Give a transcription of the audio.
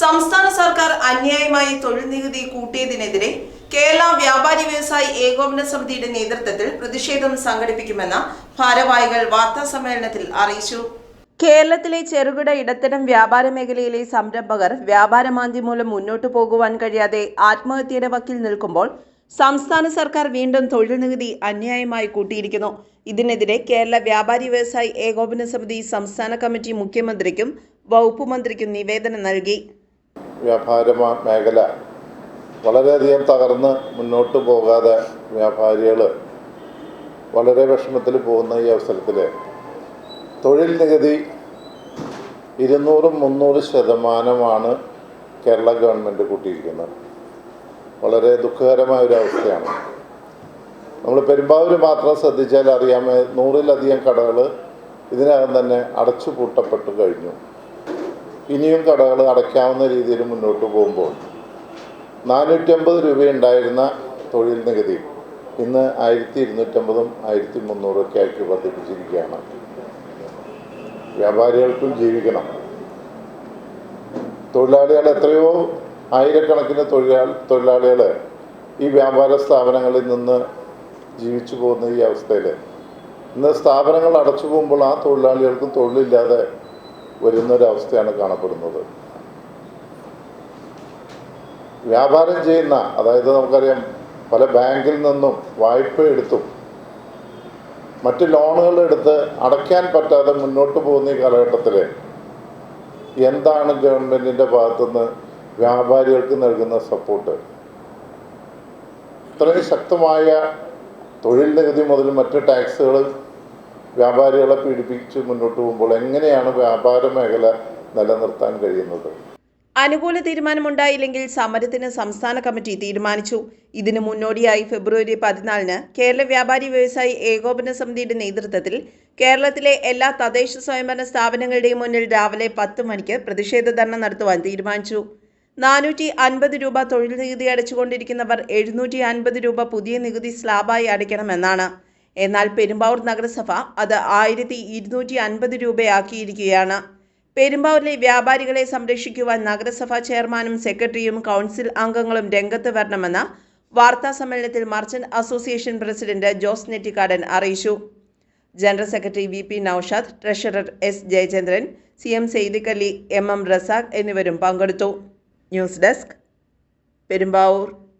സംസ്ഥാന സർക്കാർ അന്യായമായി തൊഴിൽ നികുതി കൂട്ടിയതിനെതിരെ കേരള വ്യാപാരി വ്യവസായി ഏകോപന സമിതിയുടെ നേതൃത്വത്തിൽ പ്രതിഷേധം സംഘടിപ്പിക്കുമെന്ന് ഭാരവാഹികൾ വാർത്താസമ്മേളനത്തിൽ അറിയിച്ചു. കേരളത്തിലെ ചെറുകിട ഇടത്തരം വ്യാപാര മേഖലയിലെ സംരംഭകർ വ്യാപാരമാന്ദ്യം മൂലം മുന്നോട്ടു പോകുവാൻ കഴിയാതെ ആത്മഹത്യയുടെ വക്കിൽ നിൽക്കുമ്പോൾ സംസ്ഥാന സർക്കാർ വീണ്ടും തൊഴിൽ നികുതി അന്യായമായി കൂട്ടിയിരിക്കുന്നു. ഇതിനെതിരെ കേരള വ്യാപാരി വ്യവസായി ഏകോപന സമിതി സംസ്ഥാന കമ്മിറ്റി മുഖ്യമന്ത്രിക്കും വകുപ്പ് മന്ത്രിക്കും നിവേദനം നൽകി. വ്യാപാര മേഖല വളരെയധികം തകർന്ന് മുന്നോട്ട് പോകാതെ വ്യാപാരികൾ വളരെ വിഷമത്തിൽ പോകുന്ന ഈ അവസരത്തിൽ തൊഴിൽ നികുതി 200-300% കേരള ഗവൺമെൻറ് കൂട്ടിയിരിക്കുന്നത്. വളരെ ദുഃഖകരമായൊരു അവസ്ഥയാണ്. നമ്മൾ പെരുമ്പാവൂർ മാത്രം ശ്രദ്ധിച്ചാൽ അറിയാം, 100-ലധികം കടകൾ ഇതിനകം തന്നെ അടച്ചു പൂട്ടപ്പെട്ട് കഴിഞ്ഞു. ഇനിയും കടകൾ അടയ്ക്കാവുന്ന രീതിയിൽ മുന്നോട്ട് പോകുമ്പോൾ 450 രൂപ ഉണ്ടായിരുന്ന തൊഴിൽ നികുതി ഇന്ന് 1250-1300 ഒക്കെ ആക്കി വർദ്ധിപ്പിച്ചിരിക്കുകയാണ്. വ്യാപാരികൾക്കും ജീവിക്കണം. തൊഴിലാളികൾ എത്രയോ ആയിരക്കണക്കിന് തൊഴിലാളികൾ ഈ വ്യാപാര സ്ഥാപനങ്ങളിൽ നിന്ന് ജീവിച്ചു പോകുന്ന ഈ അവസ്ഥയിൽ ഇന്ന് സ്ഥാപനങ്ങൾ അടച്ചു പോകുമ്പോൾ ആ തൊഴിലാളികൾക്കും തൊഴിലില്ലാതെ വരുന്നൊരവസ്ഥയാണ് കാണപ്പെടുന്നത്. വ്യാപാരം ചെയ്യുന്ന, അതായത് നമുക്കറിയാം, പല ബാങ്കിൽ നിന്നും വായ്പ എടുത്തും മറ്റ് ലോണുകൾ എടുത്ത് അടയ്ക്കാൻ പറ്റാതെ മുന്നോട്ട് പോകുന്ന ഈ കാലഘട്ടത്തിൽ എന്താണ് ഗവൺമെൻറ്റിൻ്റെ ഭാഗത്തുനിന്ന് വ്യാപാരികൾക്ക് നൽകുന്ന സപ്പോർട്ട്? ഇത്രയും ശക്തമായ തൊഴിൽ നികുതി മുതൽ മറ്റ് ടാക്സുകൾ വ്യാപാരികളെ പീഡിപ്പിച്ച് മുന്നോട്ട് പോകുമ്പോൾ എങ്ങനെയാണ് വ്യാപാര മേഖല നിലനിർത്താൻ കഴിയുന്നത്? അനുകൂല തീരുമാനമുണ്ടായില്ലെങ്കിൽ സമരത്തിന് സംസ്ഥാന കമ്മിറ്റി തീരുമാനിച്ചു. ഇതിനു മുന്നോടിയായി ഫെബ്രുവരി 14-ന് കേരള വ്യാപാരി വ്യവസായി ഏകോപന സമിതിയുടെ നേതൃത്വത്തിൽ കേരളത്തിലെ എല്ലാ തദ്ദേശ സ്വയംഭരണ സ്ഥാപനങ്ങളുടെയും മുന്നിൽ രാവിലെ 10 മണിക്ക് പ്രതിഷേധ ധർണ നടത്തുവാൻ തീരുമാനിച്ചു. 450 രൂപ തൊഴിൽ നികുതി അടച്ചുകൊണ്ടിരിക്കുന്നവർ 750 രൂപ പുതിയ നികുതി സ്ലാബായി അടയ്ക്കണമെന്നാണ്. എന്നാൽ പെരുമ്പാവൂർ നഗരസഭ അത് 1250 രൂപയാക്കിയിരിക്കുകയാണ്. പെരുമ്പാവൂരിലെ വ്യാപാരികളെ സംരക്ഷിക്കുവാൻ നഗരസഭാ ചെയർമാനും സെക്രട്ടറിയും കൗൺസിൽ അംഗങ്ങളും രംഗത്ത് വരണമെന്ന് വാർത്താസമ്മേളനത്തിൽ merchant association president Jose Nettikadan അറിയിച്ചു. General secretary VP Noushad, treasurer S Jayachandran, CM Saidikhali, MM Razak എന്നിവരും പങ്കെടുത്തു. News desk, Perumbavoor.